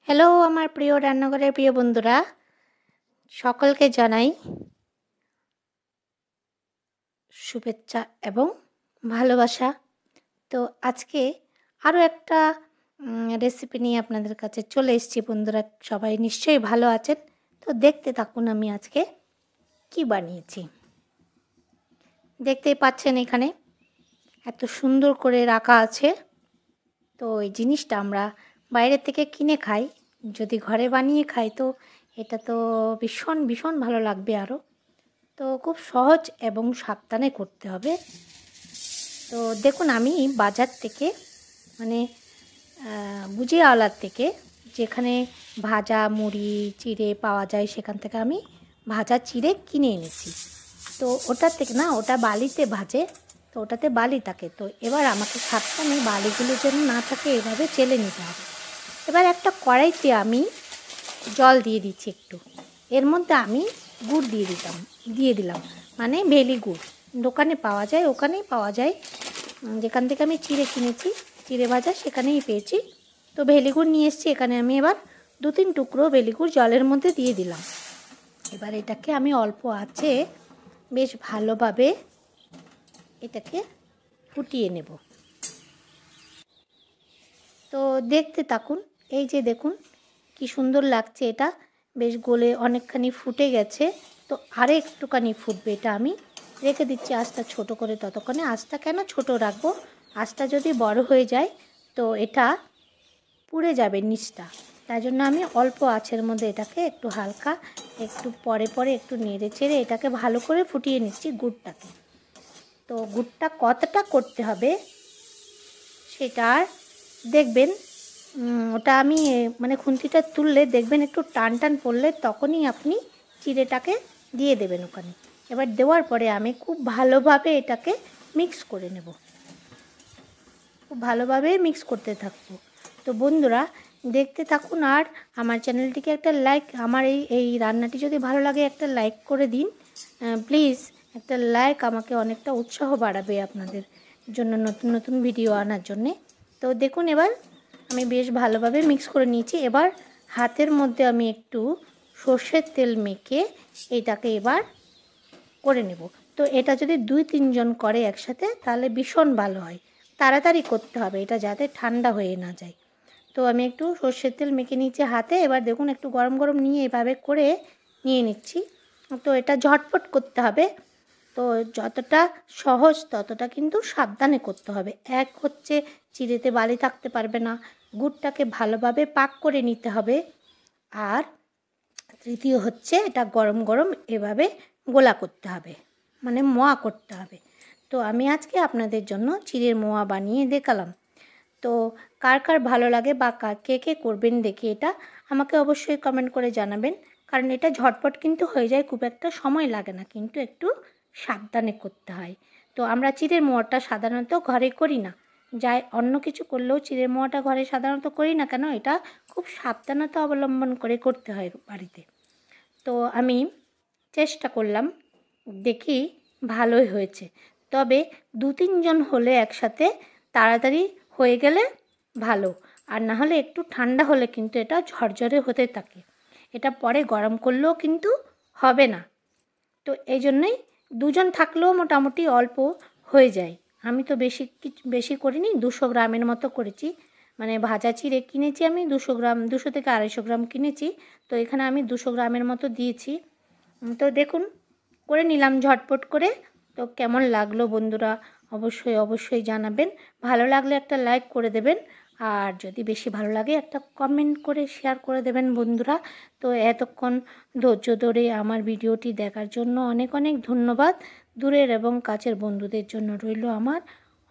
Hello আমার প্রিয় রান্নাঘরের প্রিয় বন্ধুরা, সকলকে জানাই শুভেচ্ছা এবং ভালোবাসা। তো আজকে আরও একটা রেসিপি নিয়ে আপনাদের কাছে চলে এসেছি বন্ধুরা। সবাই নিশ্চয়ই ভালো আছেন। তো দেখতে থাকুন আমি আজকে কি বানিয়েছি। দেখতেই পাচ্ছেন এখানে এত সুন্দর করে রাখা আছে। তো এই জিনিসটা আমরা বাইরে থেকে কিনে খাই, যদি ঘরে বানিয়ে খাই তো এটা তো ভীষণ ভীষণ ভালো লাগবে আরও। তো খুব সহজ এবং সাবধানে করতে হবে। তো দেখুন আমি বাজার থেকে মানে ভুজিয়াওয়ালার থেকে, যেখানে ভাজা মুড়ি চিড়ে পাওয়া যায়, সেখান থেকে আমি ভাজা চিড়ে কিনে এনেছি। তো ওটার থেকে না, ওটা বালিতে ভাজে, তো ওটাতে বালি থাকে। তো এবার আমাকে সাবধানে বালিগুলো যেন না থাকে এভাবে চেলে নিতে হবে। এবার একটা কড়াইতে আমি জল দিয়ে দিচ্ছি একটু, এর মধ্যে আমি গুড় দিয়ে দিলাম, মানে বেলি গুড়। দোকানে পাওয়া যায়, ওখানেই পাওয়া যায়, যেখান থেকে আমি চিড়ে কিনেছি, চিড়ে ভাজা সেখানেই পেয়েছি। তো ভেলিগুড় নিয়ে এসেছি এখানে। আমি এবার 2-3 টুকরো ভেলিগুড় জলের মধ্যে দিয়ে দিলাম। এবার এটাকে আমি অল্প আঁচে বেশ ভালোভাবে এটাকে ফুটিয়ে নেব। তো দেখতে থাকুন। এই যে দেখুন কি সুন্দর লাগছে, এটা বেশ গলে অনেকখানি ফুটে গেছে। তো আরে একটুখানি ফুটবে, এটা আমি রেখে দিচ্ছি আঁচটা ছোট করে। ততক্ষণে আঁচটা কেন ছোট রাখবো, আঁচটা যদি বড় হয়ে যায় তো এটা পুড়ে যাবে নিচটা। তাই জন্য আমি অল্প আঁচের মধ্যে এটাকে একটু হালকা, একটু পরে পরে একটু নেড়ে চেড়ে এটাকে ভালো করে ফুটিয়ে নিচ্ছি গুড়টাকে। তো গুড়টা কতটা করতে হবে সেটা দেখবেন। ওটা আমি মানে খুন্তিটা তুললে দেখবেন একটু টান টান পড়লে তখনই আপনি চিড়েটাকে দিয়ে দেবেন ওখানে। এবার দেওয়ার পরে আমি খুব ভালোভাবে এটাকে মিক্স করে নেব, খুব ভালোভাবে মিক্স করতে থাকবো। তো বন্ধুরা দেখতে থাকুন, আর আমার চ্যানেলটিকে একটা লাইক, আমার এই রান্নাটি যদি ভালো লাগে একটা লাইক করে দিন প্লিজ। একটা লাইক আমাকে অনেকটা উৎসাহ বাড়াবে আপনাদের জন্য নতুন নতুন ভিডিও আনার জন্যে। তো দেখুন এবার আমি বেশ ভালোভাবে মিক্স করে নিয়েছি। এবার হাতের মধ্যে আমি একটু সর্ষের তেল মেখে এইটাকে এবার করে নেব। তো এটা যদি 2-3 জন করে একসাথে তাহলে ভীষণ ভালো হয়। তাড়াতাড়ি করতে হবে এটা, যাতে ঠান্ডা হয়ে না যায়। তো আমি একটু সর্ষের তেল মেখে নিচ্ছি হাতে। এবার দেখুন একটু গরম গরম নিয়ে এভাবে করে নিয়ে নিচ্ছি। তো এটা ঝটপট করতে হবে। তো যতটা সহজ ততটা কিন্তু সাবধানে করতে হবে। এক হচ্ছে চিড়েতে বালি থাকতে পারবে না, গুড়টাকে ভালোভাবে পাক করে নিতে হবে। আর তৃতীয় হচ্ছে এটা গরম গরম এভাবে গোলা করতে হবে, মানে মোয়া করতে হবে। তো আমি আজকে আপনাদের জন্য চিড়ের মোয়া বানিয়ে দেখালাম। তো কার কার ভালো লাগে বা কে কে করবেন দেখে এটা আমাকে অবশ্যই কমেন্ট করে জানাবেন। কারণ এটা ঝটপট কিন্তু হয়ে যায়, খুব একটা সময় লাগে না, কিন্তু একটু সাবধানে করতে হয়। তো আমরা চিড়ের মোয়াটা সাধারণত ঘরে করি না, যাই অন্য কিছু করলেও চিড়ের মোয়াটা ঘরে সাধারণত করি না কেন, এটা খুব সাবধানতা অবলম্বন করে করতে হয় বাড়িতে। তো আমি চেষ্টা করলাম, দেখি ভালোই হয়েছে। তবে 2-3 জন হলে একসাথে তাড়াতাড়ি হয়ে গেলে ভালো, আর না হলে একটু ঠান্ডা হলে কিন্তু এটা ঝরঝরে হতে থাকে, এটা পরে গরম করলেও কিন্তু হবে না। তো এই জন্যই 2 জন থাকলেও মোটামুটি অল্প হয়ে যায়। আমি তো বেশি করিনি, 200 গ্রামের মতো করেছি। মানে ভাজা চিড়ে কিনেছি আমি 200 গ্রাম, 200 থেকে 250 গ্রাম কিনেছি। তো এখানে আমি 200 গ্রামের মতো দিয়েছি। তো দেখুন করে নিলাম ঝটপট করে। তো কেমন লাগলো বন্ধুরা অবশ্যই অবশ্যই জানাবেন। ভালো লাগলে একটা লাইক করে দেবেন, আর যদি বেশি ভালো লাগে একটা কমেন্ট করে শেয়ার করে দেবেন বন্ধুরা। তো এতক্ষণ ধৈর্য ধরে আমার ভিডিওটি দেখার জন্য অনেক অনেক ধন্যবাদ। দূরের এবং কাছের বন্ধুদের জন্য রইল আমার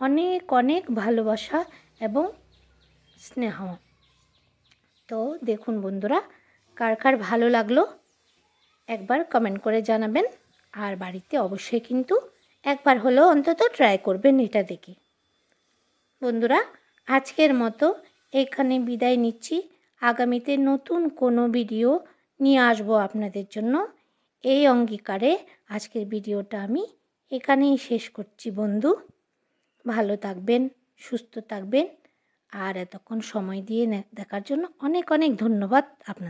অনেক অনেক ভালোবাসা এবং স্নেহ। তো দেখুন বন্ধুরা কার কার ভালো লাগলো একবার কমেন্ট করে জানাবেন, আর বাড়িতে অবশ্যই কিন্তু একবার হলেও অন্তত ট্রাই করবেন এটা দেখে। বন্ধুরা আজকের মতো এখানে বিদায় নিচ্ছি। আগামীতে নতুন কোনো ভিডিও নিয়ে আসবো আপনাদের জন্য, এই অঙ্গীকারে আজকের ভিডিওটা আমি এখানেই শেষ করছি বন্ধু। ভালো থাকবেন, সুস্থ থাকবেন, আর এতক্ষণ সময় দিয়ে দেখার জন্য অনেক অনেক ধন্যবাদ আপনার।